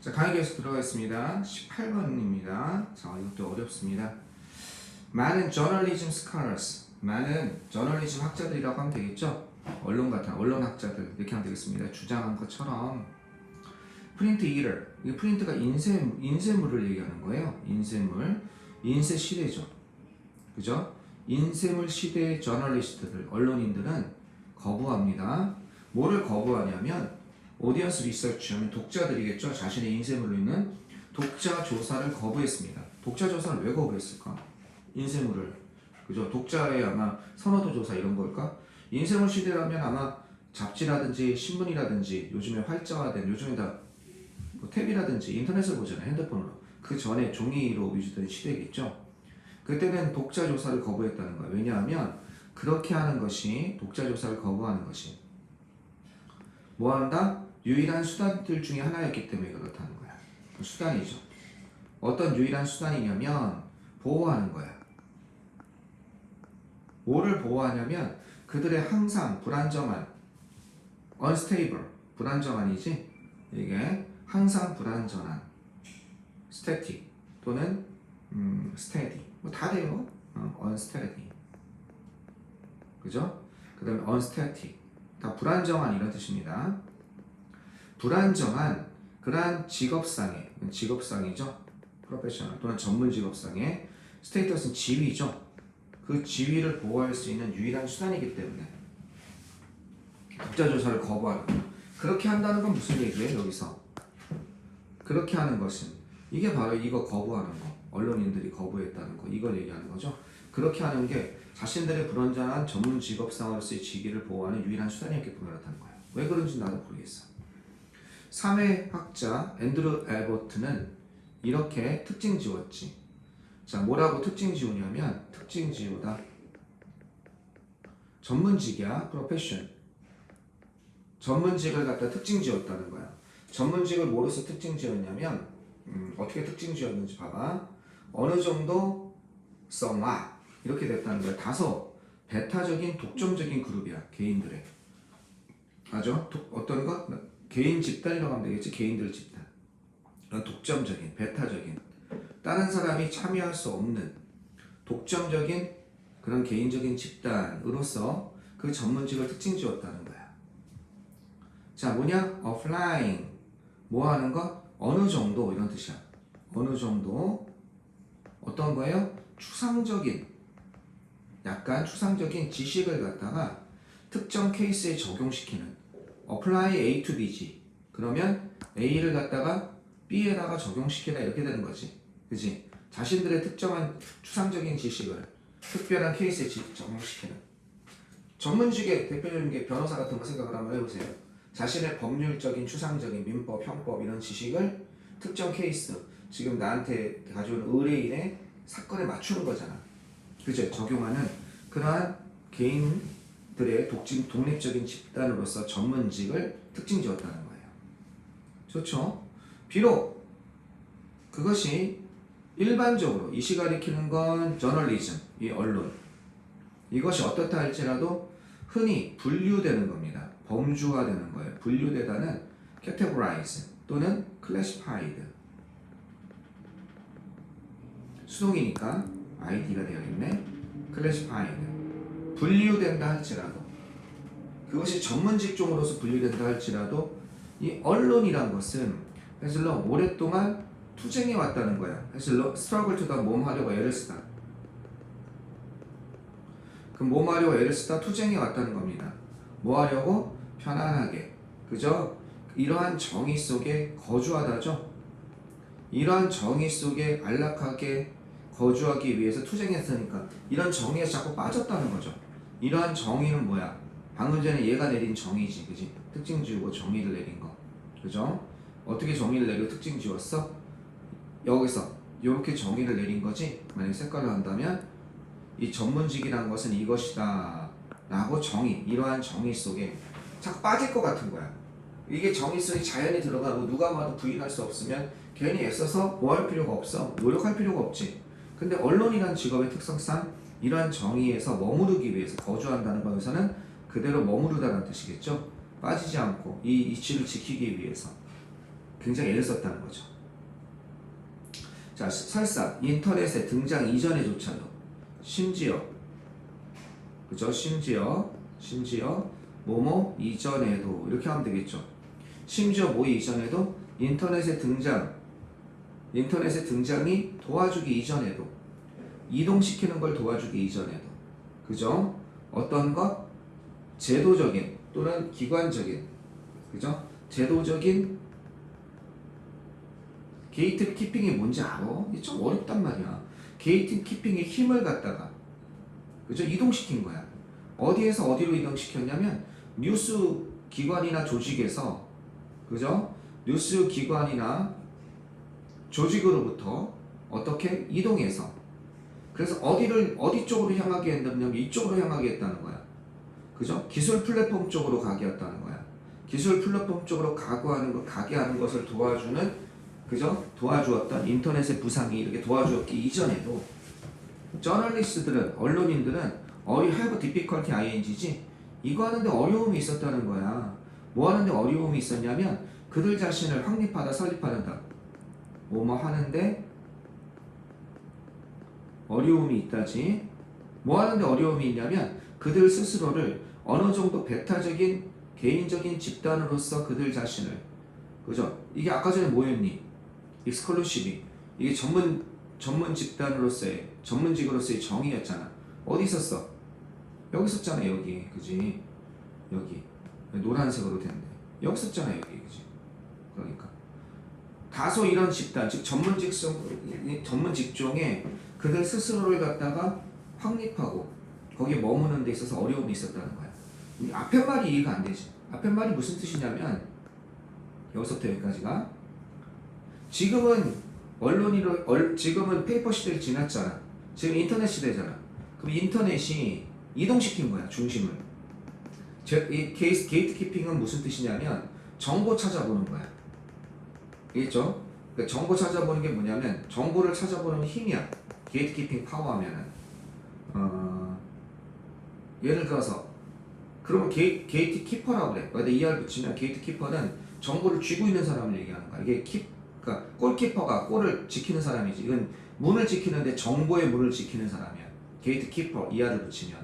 자, 강의 계속 들어가겠습니다. 18번입니다. 자, 이것도 어렵습니다. 많은 저널리즘 스칼러스, 많은 저널리즘 학자들이라고 하면 되겠죠? 언론학자들 이렇게 하면 되겠습니다. 주장한 것처럼 프린트 이터, 이 프린트가 인쇄물을 얘기하는 거예요. 인쇄 시대죠. 그죠? 인쇄물 시대의 저널리스트들, 언론인들은 거부합니다. 뭐를 거부하냐면 오디언스 리서치 하면 독자들이겠죠. 자신의 인쇄물로 있는 독자 조사를 거부했습니다. 독자 조사를 왜 거부했을까? 인쇄물을, 그죠? 독자의 아마 선호도 조사 이런 걸까? 인쇄물 시대라면 아마 잡지라든지 신문이라든지 요즘에 활자화된, 요즘에 다 뭐 탭이라든지 인터넷을 보잖아요. 핸드폰으로. 그 전에 종이로 위주된 시대겠죠. 그때는 독자 조사를 거부했다는 거예요. 왜냐하면 그렇게 하는 것이, 독자 조사를 거부하는 것이 뭐 한다? 유일한 수단들 중에 하나였기 때문에 그렇다는 거야. 수단이죠. 어떤 유일한 수단이냐면 보호하는 거야. 뭐를 보호하냐면 그들의 항상 불안정한, unstable, 불안정한이지, 이게 항상 불안정한 static 또는 steady, 뭐 다 돼요. unsteady, 그죠? 그 다음에 unstatic, 다 불안정한 이런 뜻입니다. 불안정한 그러한 직업상이죠. 프로페셔널 또는 전문 직업상의 스테이터스는 지위죠. 그 지위를 보호할 수 있는 유일한 수단이기 때문에 독자 조사를 거부하는 거예요. 그렇게 한다는 건 무슨 얘기예요? 여기서 그렇게 하는 것은 이게 바로 이거 거부하는 거, 언론인들이 거부했다는 거, 이걸 얘기하는 거죠. 그렇게 하는 게 자신들의 불완전한 전문 직업상으로서의 직위를 보호하는 유일한 수단이었기 때문에 그렇다는 거예요. 왜 그런지 나도 모르겠어. 사회학자 앤드루 엘버트는 이렇게 특징 지었지. 자, 뭐라고 특징 지우냐면, 특징 지우다. 전문직이야, 프로페션. 전문직을 갖다 특징 지었다는 거야. 전문직을 뭐로서 특징 지었냐면, 어떻게 특징 지었는지 봐봐. 어느 정도 somewhat 이렇게 됐다는 거야. 다소 배타적인 독점적인 그룹이야, 개인들의. 맞아? 어떤 거? 개인 집단이라고 하면 되겠지. 개인들 집단. 독점적인, 배타적인, 다른 사람이 참여할 수 없는 독점적인 그런 개인적인 집단으로서 그 전문직을 특징 지었다는 거야. 자, 뭐냐? offline, 뭐 하는 거? 어느 정도 이런 뜻이야. 어느 정도 어떤 거예요? 추상적인, 약간 추상적인 지식을 갖다가 특정 케이스에 적용시키는, apply A to B지. 그러면 A를 갖다가 B에다가 적용시키다 이렇게 되는 거지. 그지? 자신들의 특정한 추상적인 지식을 특별한 케이스에 적용시키는. 전문직의 대표적인 게 변호사 같은 거 생각을 한번 해보세요. 자신의 법률적인, 추상적인 민법, 형법 이런 지식을 특정 케이스, 지금 나한테 가져온 의뢰인의 사건에 맞추는 거잖아. 그죠? 적용하는 그러한 개인들의 독립적인 집단으로서 전문직을 특징 지었다는 거예요. 좋죠? 비록 그것이 일반적으로 이시 가리키는 건 저널리즘, 이 언론, 이것이 어떻다 할지라도 흔히 분류되는 겁니다. 범주화되는 거예요. 분류되다는 categorize 또는 classified, 수동이니까 id가 되어있네. classified, 분류된다 할지라도, 그것이 전문 직종으로서 분류된다 할지라도 이 언론이란 것은 해슬러 오랫동안 투쟁해 왔다는 거야. 해슬러 struggle to the 몸하려고 애를 쓰다. 그 몸하려고 애를 쓰다 투쟁해 왔다는 겁니다. 뭐 하려고? 편안하게, 그죠? 이러한 정의 속에 거주하다죠. 이러한 정의 속에 안락하게 거주하기 위해서 투쟁했으니까 이런 정의에 자꾸 빠졌다는 거죠. 이러한 정의는 뭐야? 방금 전에 얘가 내린 정의지, 그지? 특징 지우고 정의를 내린 거, 그죠? 어떻게 정의를 내리고 특징 지웠어? 여기서 이렇게 정의를 내린 거지. 만약에 색깔로 한다면 이 전문직이란 것은 이것이다 라고 정의, 이러한 정의 속에 자꾸 빠질 것 같은 거야. 이게 정의 속에 자연히 들어가고 누가 봐도 부인할 수 없으면 괜히 애써서 뭐 할 필요가 없어. 노력할 필요가 없지. 근데 언론이란 직업의 특성상 이러한 정의에서 머무르기 위해서, 거주한다는 거에서는 그대로 머무르다는 뜻이겠죠. 빠지지 않고 이 이치를 지키기 위해서. 굉장히 애를 썼다는 거죠. 자, 설사 인터넷의 등장 이전에조차도 심지어 그죠? 심지어 뭐뭐 이전에도 이렇게 하면 되겠죠. 심지어 뭐 이전에도 인터넷의 등장이 도와주기 이전에도 이동시키는 걸 도와주기 이전에도 그죠? 어떤 것 제도적인 또는 기관적인 그죠? 제도적인 게이트 키핑이 뭔지 알아? 이게 좀 어렵단 말이야. 게이트 키핑의 힘을 갖다가 그죠? 이동시킨 거야. 어디에서 어디로 이동시켰냐면 뉴스 기관이나 조직에서 그죠? 뉴스 기관이나 조직으로부터 어떻게 이동해서 그래서 어디 쪽으로 향하게 했냐면 이쪽으로 향하게 했다는 거야. 그죠? 기술 플랫폼 쪽으로 가게 했다는 거야. 기술 플랫폼 쪽으로 가게 하는 것을 도와주는 그죠? 도와주었던 인터넷의 부상이 이렇게 도와주었기 이전에도 저널리스트들은 언론인들은 have difficulty ing지 이거 하는데 어려움이 있었다는 거야. 뭐 하는데 어려움이 있었냐면 그들 자신을 확립하다 설립하는다. 뭐뭐 하는데 어려움이 있다지. 뭐 하는데 어려움이 있냐면 그들 스스로를 어느 정도 배타적인 개인적인 집단으로서 그들 자신을 그죠? 이게 아까 전에 뭐였니? 익스클루시비 이게 전문 집단으로서의 전문직으로서의 정의였잖아. 어디 있었어? 여기 있었잖아. 여기 그지? 여기 노란색으로 됐네. 여기 있었잖아. 여기 그지? 그러니까 다소 이런 집단 즉 전문 직종에 그들 스스로를 갖다가 확립하고 거기에 머무는 데 있어서 어려움이 있었다는 거야. 앞에 말이 이해가 안 되지. 앞에 말이 무슨 뜻이냐면 여기서부터 여기까지가 지금은 지금은 페이퍼 시대를 지났잖아. 지금 인터넷 시대잖아. 그럼 인터넷이 이동시킨 거야. 중심을. 이 게이트 키핑은 무슨 뜻이냐면 정보 찾아보는 거야. 알겠죠? 그러니까 정보 찾아보는 게 뭐냐면 정보를 찾아보는 힘이야. 게이트 키핑 파워 하면은 예를 들어서 그러면 게이트 키퍼라고 그래. 여기다 ER 붙이면 게이트 키퍼는 정보를 쥐고 있는 사람을 얘기하는 거야. 이게 그러니까 골키퍼가 골을 지키는 사람이지. 이건 문을 지키는데 정보의 문을 지키는 사람이야. 게이트 키퍼 ER을 붙이면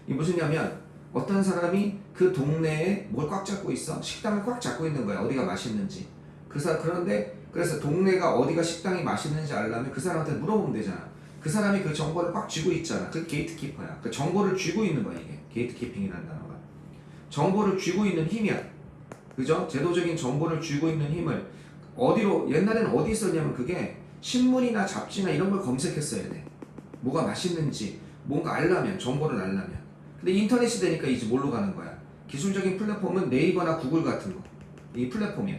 이게 무슨냐면 어떤 사람이 그 동네에 뭘 꽉 잡고 있어? 식당을 꽉 잡고 있는 거야. 어디가 맛있는지. 그런데 그래서 동네가 어디가 식당이 맛있는지 알려면 그 사람한테 물어보면 되잖아. 그 사람이 그 정보를 꽉 쥐고 있잖아. 그게 게이트 키퍼야. 그 정보를 쥐고 있는 거야. 이게 게이트 키핑이라는 단어가. 정보를 쥐고 있는 힘이야. 그죠? 제도적인 정보를 쥐고 있는 힘을 어디로 옛날에는 어디 있었냐면 그게 신문이나 잡지나 이런 걸 검색했어야 돼. 뭐가 맛있는지 뭔가 알려면 정보를 알려면. 근데 인터넷이 되니까 이제 뭘로 가는 거야? 기술적인 플랫폼은 네이버나 구글 같은 거. 이 플랫폼이야.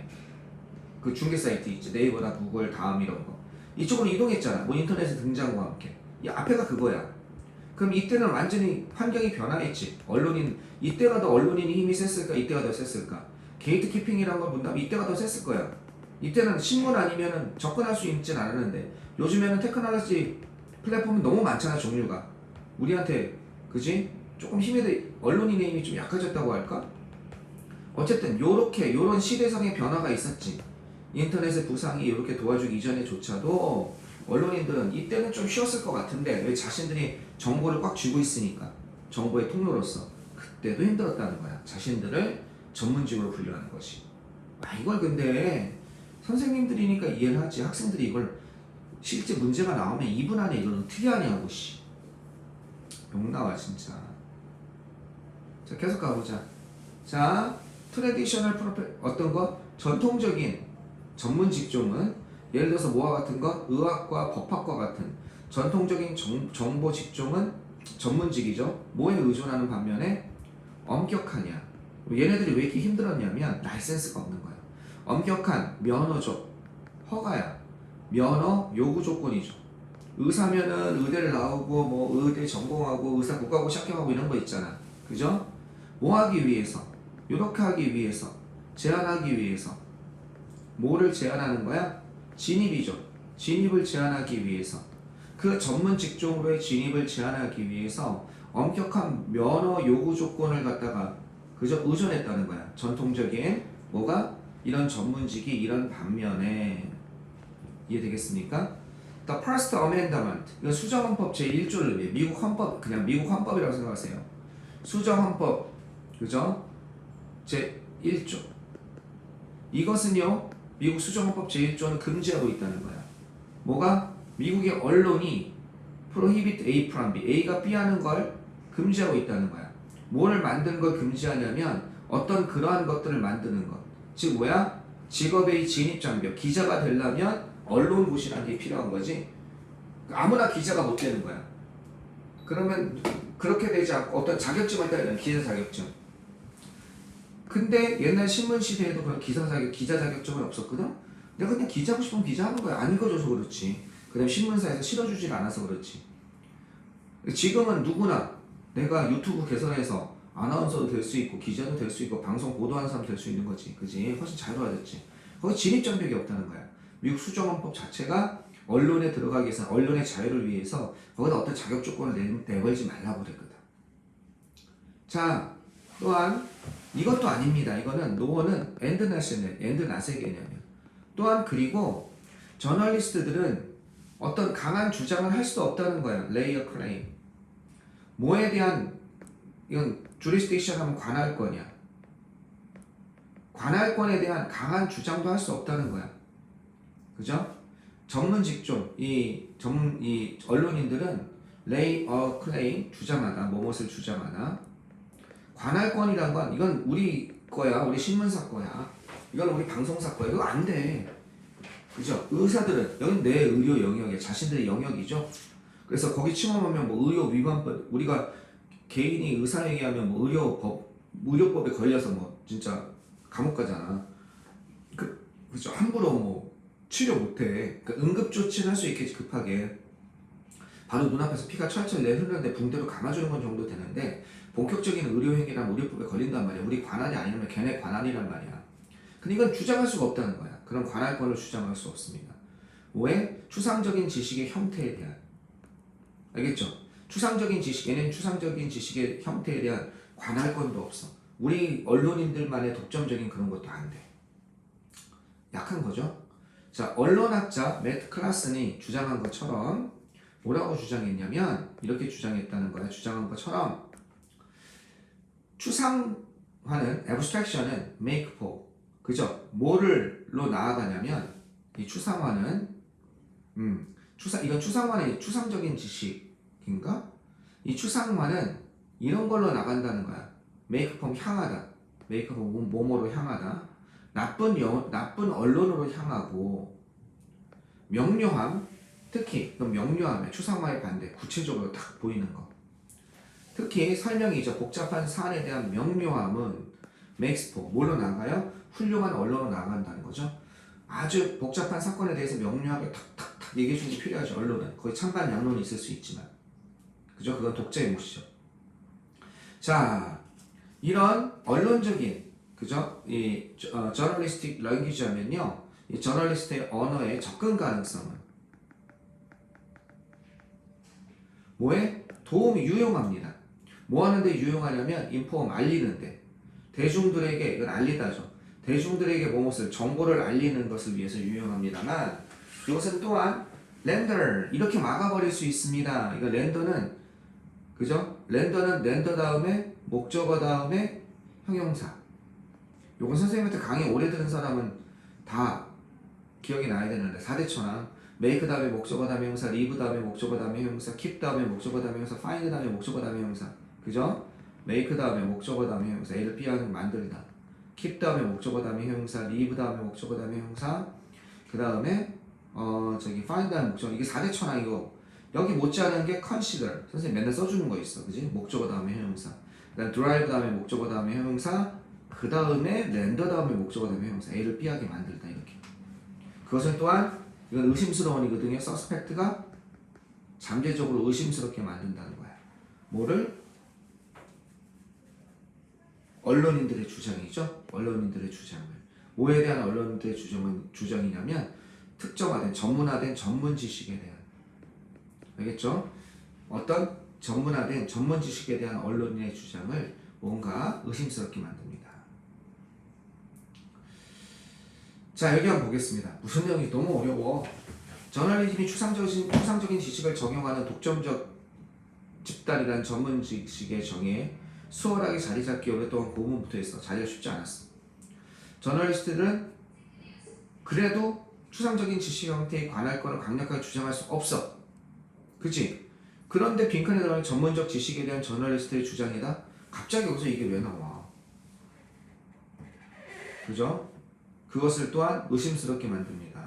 그 중개 사이트 있지. 네이버나 구글 다음 이런 거. 이쪽으로 이동했잖아. 뭐 인터넷의 등장과 함께. 이 앞에가 그거야. 그럼 이때는 완전히 환경이 변화했지. 이때가 더 언론인이 힘이 셌을까? 이때가 더 셌을까? 게이트 키핑이라는 걸 본다면 이때가 더 셌을 거야. 이때는 신문 아니면은 접근할 수 있진 않았는데 요즘에는 테크놀로지 플랫폼이 너무 많잖아. 종류가. 우리한테 그지? 조금 언론인의 힘이 좀 약해졌다고 할까? 어쨌든 요런 시대상의 변화가 있었지. 인터넷의 부상이 이렇게 도와주기 이전에조차도 언론인들은 이때는 좀 쉬었을 것 같은데 왜 자신들이 정보를 꽉 쥐고 있으니까 정보의 통로로서 그때도 힘들었다는 거야. 자신들을 전문직으로 분류하는 것이. 이걸 근데 선생님들이니까 이해를 하지 학생들이 이걸 실제 문제가 나오면 2분 안에 이걸 어떻게 하냐고 씨. 욕 나와 진짜. 자 계속 가보자. 자 트래디셔널 어떤 거? 전통적인 전문 직종은 예를 들어서 뭐와 같은 것? 의학과 법학과 같은 전통적인 정보 직종은 전문직이죠. 뭐에 의존하는 반면에 엄격하냐. 얘네들이 왜 이렇게 힘들었냐면 라이센스가 없는 거야. 엄격한 면허죠. 허가야. 면허 요구 조건이죠. 의사면은 의대를 나오고 뭐 의대 전공하고 의사 국가고 시작하고 이런 거 있잖아. 그죠? 뭐 하기 위해서? 이렇게 하기 위해서 제한하기 위해서 뭐를 제한하는 거야? 진입이죠. 진입을 제한하기 위해서 그 전문 직종으로의 진입을 제한하기 위해서 엄격한 면허 요구 조건을 갖다가 그저 의존했다는 거야. 전통적인 뭐가 이런 전문직이 이런 반면에 이해되겠습니까? The First Amendment 이건 수정헌법 제1조를 의미해. 미국 헌법 그냥 미국 헌법이라고 생각하세요. 수정헌법 그죠? 제1조 이것은요 미국 수정헌법 제1조는 금지하고 있다는 거야. 뭐가? 미국의 언론이 prohibit A from B A가 B 하는 걸 금지하고 있다는 거야. 뭐를 만드는 걸 금지하냐면 어떤 그러한 것들을 만드는 것. 즉 뭐야? 직업의 진입장벽. 기자가 되려면 언론고시라는 게 필요한 거지. 아무나 기자가 못 되는 거야. 그러면 그렇게 되지 않고 어떤 자격증을 따야 되는 기자 자격증. 근데 옛날 신문 시대에도 그런 기자 자격증은 없었거든. 내가 그냥 기자고 싶으면 기자 하는 거야. 안 읽어줘서 그렇지. 그다음 신문사에서 실어주질 않아서 그렇지. 지금은 누구나 내가 유튜브 개설해서 아나운서도 될 수 있고 기자도 될 수 있고 방송 보도하는 사람 될 수 있는 거지. 그지? 훨씬 자유화됐지. 거기 진입장벽이 없다는 거야. 미국 수정헌법 자체가 언론에 들어가기 위해서 언론의 자유를 위해서 거기다 어떤 자격 조건을 내걸지 말라고 그랬거든. 자, 또한 이것도 아닙니다. 이거는 노어는 엔드 낫의 개념이에요. 또한 그리고 저널리스트들은 어떤 강한 주장을 할 수 없다는 거야. 레이어 클레임. 뭐에 대한 이건 주리스딕션 하면 관할권이야. 관할권에 대한 강한 주장도 할 수 없다는 거야. 그죠? 전문 직종 이 언론인들은 lay a claim 주장하다 뭐뭇을 주장하다. 관할권이란 건 이건 우리 거야. 우리 신문사 거야. 이건 우리 방송사 거야. 이거 안 돼. 그죠? 의사들은 여긴 내 의료 영역이야. 자신들의 영역이죠. 그래서 거기 침범하면 뭐 의료 위반법 우리가 개인이 의사 얘기하면 뭐 의료법에 걸려서 뭐 진짜 감옥 가잖아. 그죠? 함부로 뭐 치료 못해. 그러니까 응급조치를 할 수 있겠지. 급하게 바로 눈앞에서 피가 철철 흐르는데 붕대로 감아주는 건 정도 되는데 본격적인 의료행위랑 의료법에 걸린단 말이야. 우리 관할이 아니면 걔네 관할이란 말이야. 근데 이건 주장할 수가 없다는 거야. 그런 관할권을 주장할 수 없습니다. 왜? 추상적인 지식의 형태에 대한 알겠죠? 추상적인 지식 얘는 추상적인 지식의 형태에 대한 관할권도 없어. 우리 언론인들만의 독점적인 그런 것도 안 돼. 약한 거죠? 자, 언론학자 매트 클라슨이 주장한 것처럼 뭐라고 주장했냐면 이렇게 주장했다는 거야. 주장한 것처럼 추상화는 abstraction은 make for 그죠? 뭐를로 나아가냐면 이 추상화는 이건 추상화는 추상적인 지식인가? 이 추상화는 이런 걸로 나간다는 거야. make from 향하다. make from 뭐뭐로 향하다. 나쁜 언론으로 향하고 명료함 특히 명료함의 추상화의 반대 구체적으로 딱 보이는 거. 특히 설명이죠. 복잡한 사안에 대한 명료함은 makes for 뭘로 나가요? 훌륭한 언론으로 나간다는 거죠. 아주 복잡한 사건에 대해서 명료하게 탁탁탁 얘기해 주는 게 필요하죠. 언론은 거의 찬반 양론이 있을 수 있지만 그죠? 그건 독자의 몫이죠. 자, 이런 언론적인 그죠? 이 저널리스틱 랭귀지 하면요. 이 저널리스트의 언어의 접근 가능성은 뭐에? 도움이 유용합니다. 뭐 하는데 유용하냐면 인포함 알리는데 대중들에게 이건 알리다죠. 대중들에게 무엇을 정보를 알리는 것을 위해서 유용합니다만 이것은 또한 렌더 이렇게 막아버릴 수 있습니다. 이거 렌더는 그죠? 렌더 다음에 목적어 다음에 형용사. 요건 선생님한테 강의 오래 들은 사람은 다 기억이 나야 되는데 4대 천왕 make 다음에 목적어 다음에 형용사, leave 다음에 목적어 다음에 형용사, keep 다음에 목적어 다음에 형용사, find 다음에 목적어 다음에 형용사. 그죠? make 다음에 목적어 다음에 형용사, A를 B하는 만들다. keep 다음에 목적어 다음에 형용사, leave 다음에 목적어 다음에 형용사. 그 다음에 find 다음에 목적어. 이게 4대 천왕이고 여기 못지않은 게 consider. 선생님 맨날 써주는 거 있어. 그지? 목적어 다음에 형용사. 그다음 drive 다음에 목적어 다음에 형용사. 그 다음에 render 다음에 목적어 다음에 형용사. A를 B하게 만들다 이렇게. 그것은 또한 이건 의심스러운이거든요. suspect가 잠재적으로 의심스럽게 만든다는 거야. 뭐를? 언론인들의 주장이죠. 언론인들의 주장을. 뭐에 대한 언론인들의 주장이냐면 특정화된 전문화된 전문 지식에 대한. 알겠죠? 어떤 전문화된 전문 지식에 대한 언론인의 주장을 뭔가 의심스럽게 만듭니다. 자, 여기 한번 보겠습니다. 무슨 내용이 너무 어려워. 저널리즘이 추상적인 지식을 적용하는 독점적 집단이란 전문 지식의 정의에 수월하게 자리 잡기 오랫동안 고문붙어 있어. 자리가 쉽지 않았어. 저널리스트들은 그래도 추상적인 지식 형태에 관할 거를 강력하게 주장할 수 없어. 그치? 그런데 빈칸에 들어가는 전문적 지식에 대한 저널리스트의 주장이다? 갑자기 여기서 이게 왜 나와? 그죠? 그것을 또한 의심스럽게 만듭니다.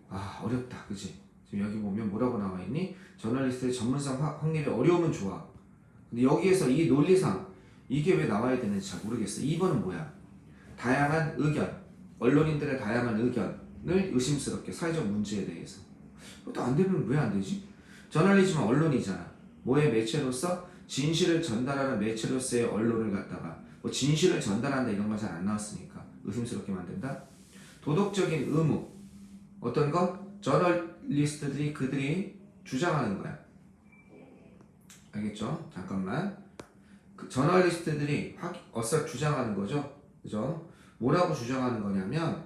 아, 어렵다. 그치? 지금 여기 보면 뭐라고 나와 있니? 저널리스트의 전문성 확립에 어려움은 좋아. 근데 여기에서 이 논리상 이게 왜 나와야 되는지 잘 모르겠어. 2번은 뭐야? 다양한 의견, 언론인들의 다양한 의견을 의심스럽게 사회적 문제에 대해서. 그것도 안 되면 왜 안 되지? 저널리즘은 언론이잖아. 뭐의 매체로서 진실을 전달하는 매체로서의 언론을 갖다가 뭐 진실을 전달한다 이런 건 잘 안 나왔으니까 의심스럽게 만든다. 도덕적인 의무 어떤 것? 저널리스트들이 그들이 주장하는 거야. 알겠죠? 잠깐만. 그 저널리스트들이 어서 주장하는 거죠. 그죠? 뭐라고 주장하는 거냐면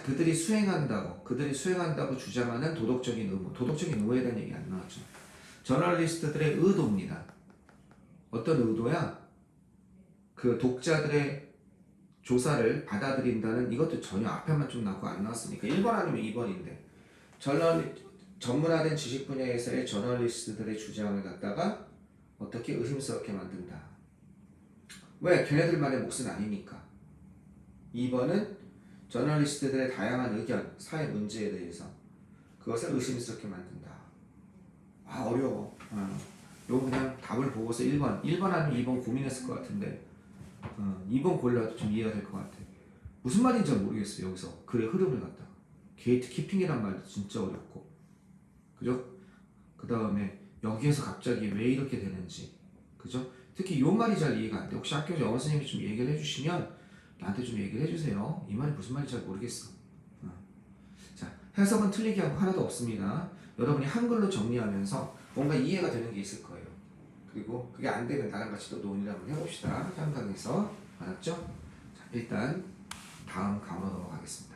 그들이 수행한다고 주장하는 도덕적인 의무. 도덕적인 의무에 대한 얘기 안 나왔죠. 저널리스트들의 의도입니다. 어떤 의도야? 그 독자들의 조사를 받아들인다는 이것도 전혀 앞에만 좀 나고 안 나왔으니까 1번 아니면 2번인데 전문화된 지식 분야에서의 저널리스트들의 주장을 갖다가 어떻게 의심스럽게 만든다. 왜? 걔네들만의 몫은 아니니까. 2번은 저널리스트들의 다양한 의견, 사회 문제에 대해서 그것을 의심스럽게 만든다. 아, 어려워. 요거 그냥 답을 보고서 1번 아니면 2번 고민했을 것 같은데 2번 골라도 좀 이해가 될 것 같아. 무슨 말인지 잘 모르겠어요. 여기서 글의 흐름을 갖다가 게이트 키핑이란 말도 진짜 어렵고, 그죠? 그 다음에 여기에서 갑자기 왜 이렇게 되는지, 그죠? 특히 요 말이 잘 이해가 안 돼. 혹시 학교에서 영어 선생님이 좀 얘기를 해주시면 나한테 좀 얘기를 해주세요. 이 말이 무슨 말인지 잘 모르겠어. 자, 해석은 틀리게 하고 하나도 없습니다. 여러분이 한글로 정리하면서 뭔가 이해가 되는 게 있을 거예요. 그리고 그게 안 되면 나랑 같이 또 논의를 한번 해봅시다. 현강에서. 알았죠? 자, 일단 다음 강으로 넘어가겠습니다.